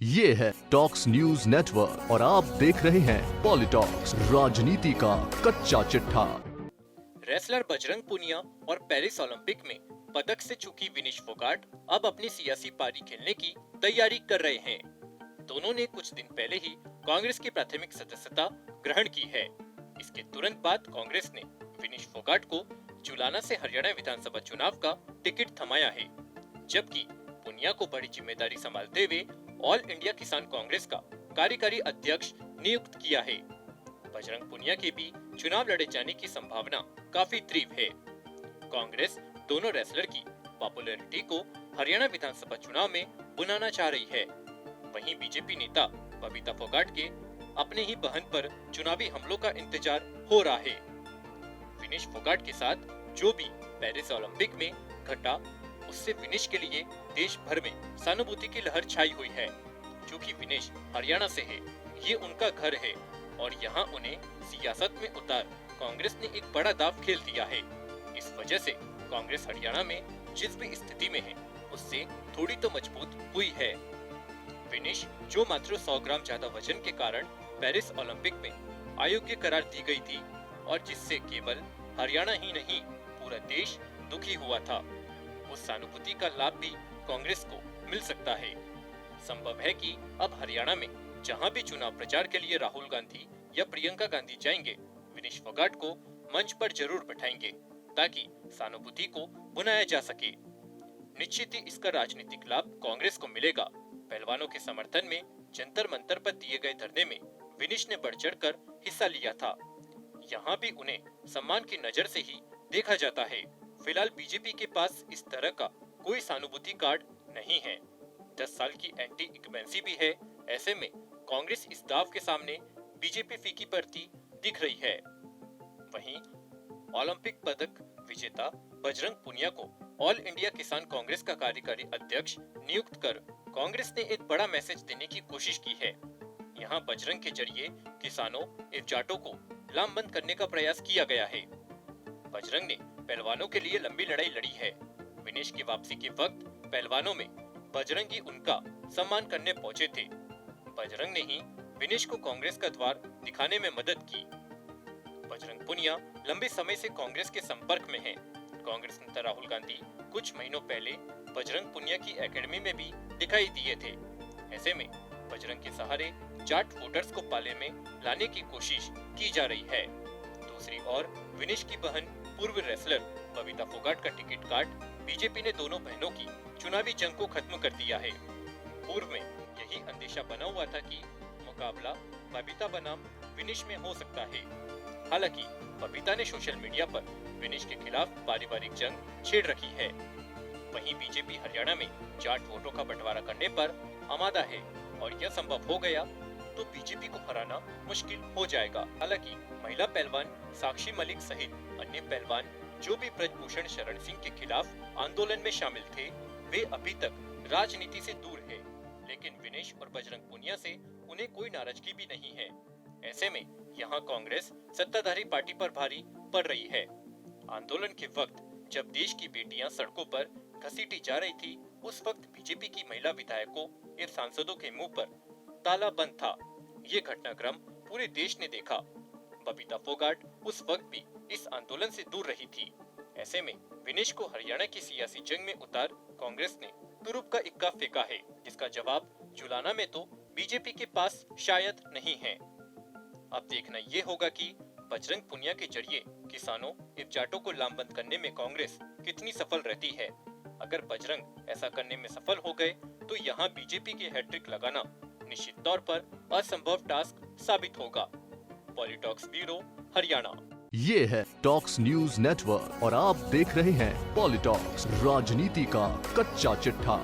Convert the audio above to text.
ये है talks news network और आप देख रहे हैं पॉलिटॉक्स, राजनीति का कच्चा चिट्ठा। रेसलर बजरंग पुनिया और पेरिस ओलंपिक में पदक से चूकी विनेश फोगाट अब अपनी सियासी पारी खेलने की तैयारी कर रहे हैं। दोनों ने कुछ दिन पहले ही कांग्रेस की प्राथमिक सदस्यता ग्रहण की है। इसके तुरंत बाद कांग्रेस ने विनेश फोगाट को जुलाना से हरियाणा विधानसभा चुनाव का टिकट थमाया है, जबकि पुनिया को बड़ी जिम्मेदारी संभालते हुए ऑल इंडिया किसान कांग्रेस का कार्यकारी अध्यक्ष नियुक्त किया है। बजरंग पुनिया के भी चुनाव लड़े जाने की संभावना काफी तीव्र है। कांग्रेस दोनों रेसलर की पॉपुलैरिटी को हरियाणा विधानसभा चुनाव में बुनाना चाह रही है। वहीं बीजेपी नेता बबीता फोगाट के अपने ही बहन पर चुनावी हमलों का इंतजार हो रहा है। विनेश फोगाट के साथ जो भी पेरिस ओलंपिक में घटा, उससे विनेश के लिए देश भर में सहानुभूति की लहर छाई हुई है। क्योंकि विनेश हरियाणा से है, ये उनका घर है और यहाँ उन्हें सियासत में उतार कांग्रेस ने एक बड़ा दांव खेल दिया है। इस वजह से कांग्रेस हरियाणा में जिस भी स्थिति में है, उससे थोड़ी तो मजबूत हुई है। विनेश जो मात्र 100 ग्राम ज्यादा वजन के कारण पेरिस ओलंपिक में अयोग्य करार दी गई थी और जिससे केवल हरियाणा ही नहीं पूरा देश दुखी हुआ था, उस सहानुभूति का लाभ भी कांग्रेस को मिल सकता है। संभव है कि अब हरियाणा में जहां भी चुनाव प्रचार के लिए राहुल गांधी या प्रियंका गांधी जाएंगे, विनेश फोगाट को मंच पर जरूर बैठाएंगे ताकि सहानुभूति को बुनाया जा सके। निश्चित ही इसका राजनीतिक लाभ कांग्रेस को मिलेगा। पहलवानों के समर्थन में जंतर मंतर पर दिए गए धरने में विनेश ने बढ़ चढ़कर हिस्सा लिया था। यहाँ भी उन्हें सम्मान की नजर से ही देखा जाता है। फिलहाल बीजेपी के पास इस तरह का कोई सहानुभूति कार्ड नहीं है। 10 साल की एंटी इनकम्बेंसी भी है। ऐसे में कांग्रेस इस दाव के सामने बीजेपी फीकी पड़ती दिख रही है। वहीं ओलंपिक पदक विजेता बजरंग पुनिया को ऑल इंडिया किसान कांग्रेस का कार्यकारी अध्यक्ष नियुक्त कर कांग्रेस ने एक बड़ा मैसेज देने की कोशिश की है। यहाँ बजरंग के जरिए किसानों एवं जाटों को लामबंद करने का प्रयास किया गया है। बजरंग ने पहलवानों के लिए लंबी लड़ाई लड़ी है। विनेश की वापसी के वक्त पहलवानों में बजरंग ही उनका सम्मान करने पहुंचे थे। बजरंग ने ही विनेश को कांग्रेस का द्वार दिखाने में मदद की। बजरंग पुनिया लंबे समय से कांग्रेस के संपर्क में है। कांग्रेस नेता राहुल गांधी कुछ महीनों पहले बजरंग पुनिया की एकेडमी में भी दिखाई दिए थे। ऐसे में बजरंग के सहारे जाट वोटर्स को पाले में लाने की कोशिश की जा रही है। दूसरी ओर विनेश की बहन पूर्व रेसलर बबीता फोगाट का टिकट काट बीजेपी ने दोनों बहनों की चुनावी जंग को खत्म कर दिया है। पूर्व में यही अंदेशा बना हुआ था कि मुकाबला बबीता बनाम विनेश में हो सकता है। हालांकि बबीता ने सोशल मीडिया पर विनेश के खिलाफ पारिवारिक जंग छेड़ रखी है। वहीं बीजेपी हरियाणा में जाट वोटों का बंटवारा करने पर आमादा है और यह संभव हो गया तो बीजेपी को हराना मुश्किल हो जाएगा। हालांकि महिला पहलवान साक्षी मलिक सहित अन्य पहलवान जो भी ब्रजभूषण शरण सिंह के खिलाफ आंदोलन में शामिल थे, वे अभी तक राजनीति से दूर है। लेकिन विनेश और बजरंग पुनिया से उन्हें कोई नाराजगी भी नहीं है। ऐसे में यहाँ कांग्रेस सत्ताधारी पार्टी पर भारी पड़ रही है। आंदोलन के वक्त जब देश की बेटियां सड़कों पर घसीटी जा रही थी, उस वक्त बीजेपी की महिला विधायकों एवं सांसदों के मुंह पर ताला बंद था। ये घटनाक्रम पूरे देश ने देखा। बबीता फोगाट उस वक्त भी इस आंदोलन से दूर रही थी। ऐसे में विनेश को हरियाणा की सियासी जंग में उतार कांग्रेस ने तुरुप का इक्का फेंका है, जिसका जवाब जुलाना में तो बीजेपी के पास शायद नहीं है। अब देखना ये होगा कि बजरंग पुनिया के जरिए किसानों एवं जाटों को लामबंद करने में कांग्रेस कितनी सफल रहती है। अगर बजरंग ऐसा करने में सफल हो गए तो यहाँ बीजेपी के हैट्रिक लगाना निश्चित तौर पर असंभव टास्क साबित होगा। पॉलिटॉक्स ब्यूरो, हरियाणा। ये है टॉक्स न्यूज नेटवर्क और आप देख रहे हैं पॉलिटॉक्स, राजनीति का कच्चा चिट्ठा।